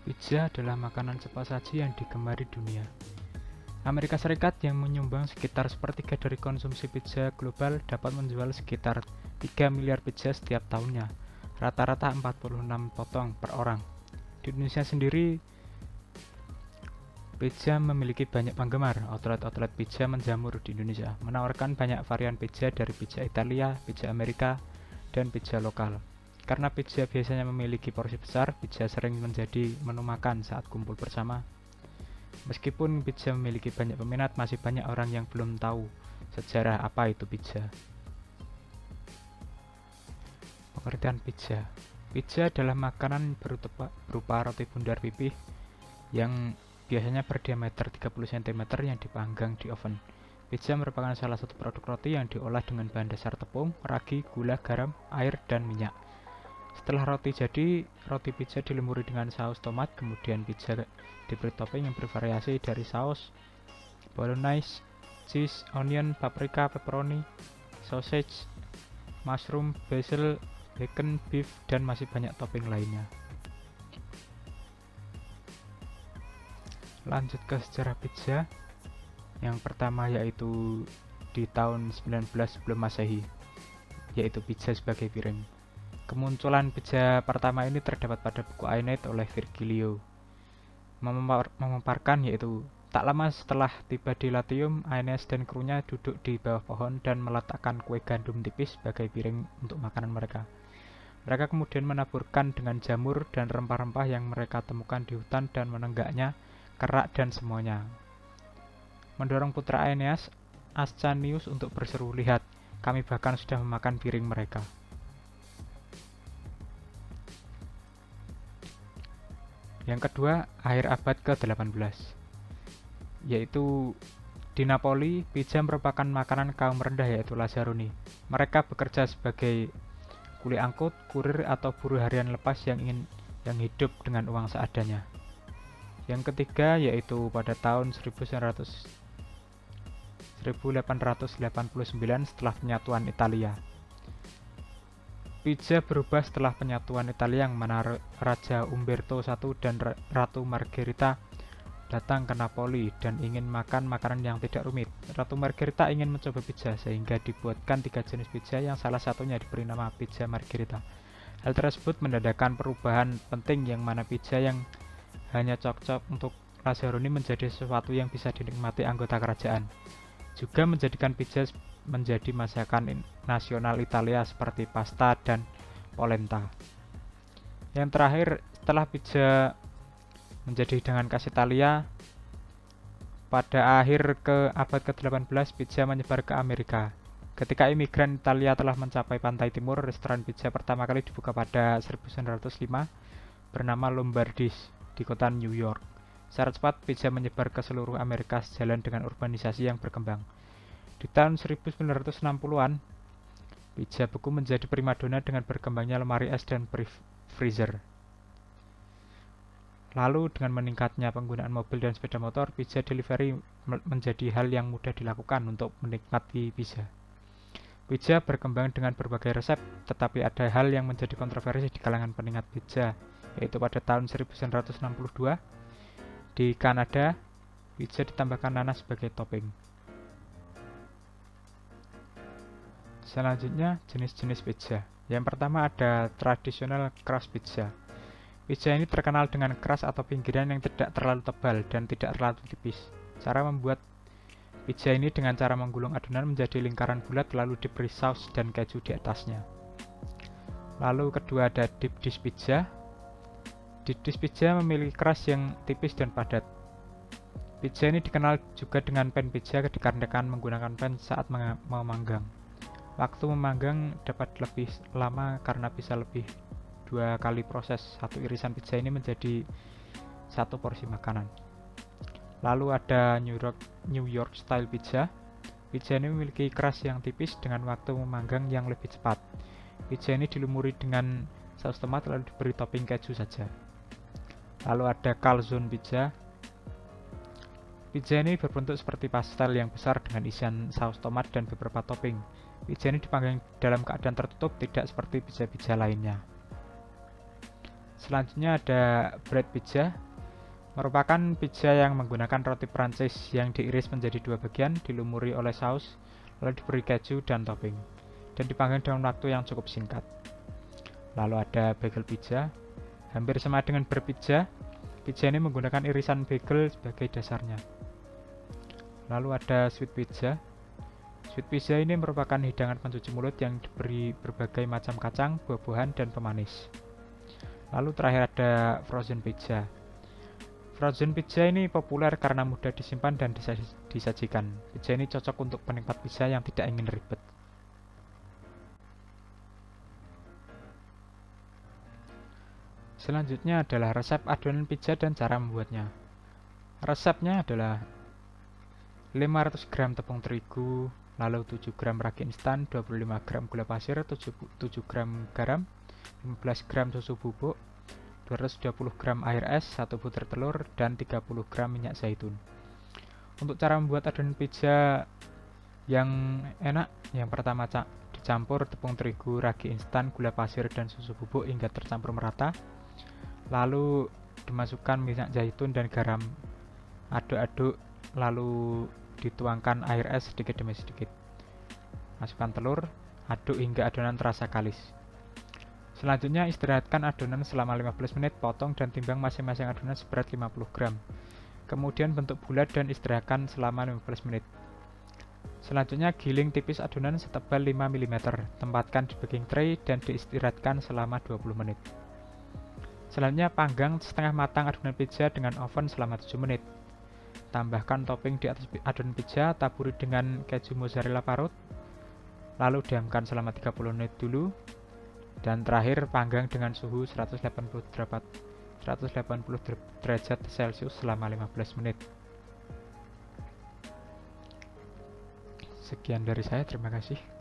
Pizza adalah makanan cepat saji yang digemari dunia. Amerika Serikat yang menyumbang sekitar sepertiga dari konsumsi pizza global dapat menjual sekitar 3 miliar pizza setiap tahunnya, rata-rata 46 potong per orang. Di Indonesia sendiri, pizza memiliki banyak penggemar. Outlet-outlet pizza menjamur di Indonesia, menawarkan banyak varian pizza dari pizza Italia, pizza Amerika, dan pizza lokal. Karena pizza biasanya memiliki porsi besar, pizza sering menjadi menu makan saat kumpul bersama. Meskipun pizza memiliki banyak peminat, masih banyak orang yang belum tahu sejarah apa itu pizza. Pengertian pizza. Pizza adalah makanan berupa roti bundar pipih yang biasanya berdiameter 30 cm yang dipanggang di oven. Pizza merupakan salah satu produk roti yang diolah dengan bahan dasar tepung, ragi, gula, garam, air, dan minyak. Setelah roti jadi, roti pizza dilumuri dengan saus tomat, kemudian pizza diberi topping yang bervariasi dari saus bolognese, cheese, onion, paprika, pepperoni, sausage, mushroom, basil, bacon, beef, dan masih banyak topping lainnya. Lanjut ke sejarah pizza. Yang pertama yaitu di tahun 19 sebelum Masehi, yaitu pizza sebagai piring. Kemunculan pizza pertama ini terdapat pada buku Aeneid oleh Virgilio. Memaparkan yaitu, tak lama setelah tiba di Latium, Aeneas dan krunya duduk di bawah pohon dan meletakkan kue gandum tipis sebagai piring untuk makanan mereka. Mereka kemudian menaburkan dengan jamur dan rempah-rempah yang mereka temukan di hutan dan menenggaknya, kerak dan semuanya. Mendorong putra Aeneas, Ascanius untuk berseru, "Lihat, kami bahkan sudah memakan piring mereka." Yang kedua, akhir abad ke-18, yaitu di Napoli, pizza merupakan makanan kaum rendah yaitu Lazzaroni. Mereka bekerja sebagai kuli angkut, kurir, atau buruh harian lepas yang hidup dengan uang seadanya. Yang ketiga yaitu pada tahun 1889 setelah penyatuan Italia. Pizza berubah setelah penyatuan Italia yang mana Raja Umberto I dan Ratu Margherita datang ke Napoli dan ingin makan makanan yang tidak rumit. Ratu Margherita ingin mencoba pizza sehingga dibuatkan 3 jenis pizza yang salah satunya diberi nama pizza Margherita. Hal tersebut menandakan perubahan penting yang mana pizza yang hanya cocok untuk Lazzaroni menjadi sesuatu yang bisa dinikmati anggota kerajaan. Juga menjadikan pizza menjadi masakan nasional Italia seperti pasta dan polenta. Yang terakhir, setelah pizza menjadi hidangan khas Italia, pada akhir abad ke-18 pizza menyebar ke Amerika. Ketika imigran Italia telah mencapai pantai timur, restoran pizza pertama kali dibuka pada 1905 bernama Lombardi's di kota New York. Secara cepat, pizza menyebar ke seluruh Amerika sejalan dengan urbanisasi yang berkembang. Di tahun 1960-an, pizza beku menjadi primadona dengan berkembangnya lemari es dan freezer. Lalu dengan meningkatnya penggunaan mobil dan sepeda motor, pizza delivery menjadi hal yang mudah dilakukan untuk menikmati pizza. Pizza berkembang dengan berbagai resep, tetapi ada hal yang menjadi kontroversi di kalangan penikmat pizza, yaitu pada tahun 1962, di Kanada, pizza ditambahkan nanas sebagai topping. Selanjutnya, jenis-jenis pizza. Yang pertama ada tradisional crust pizza. Pizza ini terkenal dengan keras atau pinggiran yang tidak terlalu tebal dan tidak terlalu tipis. Cara membuat pizza ini dengan cara menggulung adonan menjadi lingkaran bulat lalu diberi saus dan keju di atasnya. Lalu kedua ada deep dish pizza. Deep dish pizza memiliki keras yang tipis dan padat. Pizza ini dikenal juga dengan pan pizza dikarenakan menggunakan pan saat memanggang. Waktu memanggang dapat lebih lama karena bisa lebih 2 kali proses satu irisan pizza ini menjadi satu porsi makanan. Lalu ada New York style pizza. Pizza ini memiliki keras yang tipis dengan waktu memanggang yang lebih cepat. Pizza ini dilumuri dengan saus tomat lalu diberi topping keju saja. Lalu ada calzone pizza. Pizza ini berbentuk seperti pastel yang besar dengan isian saus tomat dan beberapa topping. Pizza ini dipanggang dalam keadaan tertutup, tidak seperti pizza-pizza lainnya. Selanjutnya ada bread pizza, merupakan pizza yang menggunakan roti Prancis yang diiris menjadi dua bagian, dilumuri oleh saus, lalu diberi keju dan topping, dan dipanggang dalam waktu yang cukup singkat. Lalu ada bagel pizza, hampir sama dengan bread pizza. Pizza ini menggunakan irisan bagel sebagai dasarnya. Lalu ada sweet pizza. Sweet pizza ini merupakan hidangan pencuci mulut yang diberi berbagai macam kacang, buah-buahan, dan pemanis. Lalu terakhir ada frozen pizza. Frozen pizza ini populer karena mudah disimpan dan disajikan. Pizza ini cocok untuk penikmat pizza yang tidak ingin ribet. Selanjutnya adalah resep adonan pizza dan cara membuatnya. Resepnya adalah 500 gram tepung terigu, lalu 7 gram ragi instan, 25 gram gula pasir, 7 gram garam, 15 gram susu bubuk, 220 gram air es, 1 butir telur, dan 30 gram minyak zaitun. Untuk cara membuat adonan pizza yang enak, yang pertama dicampur tepung terigu, ragi instan, gula pasir, dan susu bubuk hingga tercampur merata. Lalu dimasukkan minyak zaitun dan garam, aduk-aduk, lalu dituangkan air es sedikit demi sedikit. Masukkan telur, aduk hingga adonan terasa kalis. Selanjutnya istirahatkan adonan selama 15 menit, potong dan timbang masing-masing adonan seberat 50 gram. Kemudian bentuk bulat dan istirahatkan selama 15 menit. Selanjutnya giling tipis adonan setebal 5 mm, tempatkan di baking tray dan diistirahatkan selama 20 menit. Selanjutnya panggang setengah matang adonan pizza dengan oven selama 7 menit. Tambahkan topping di atas adonan pizza, taburi dengan keju mozzarella parut, lalu diamkan selama 30 menit dulu, dan terakhir panggang dengan suhu 180 derajat Celcius selama 15 menit. Sekian dari saya, terima kasih.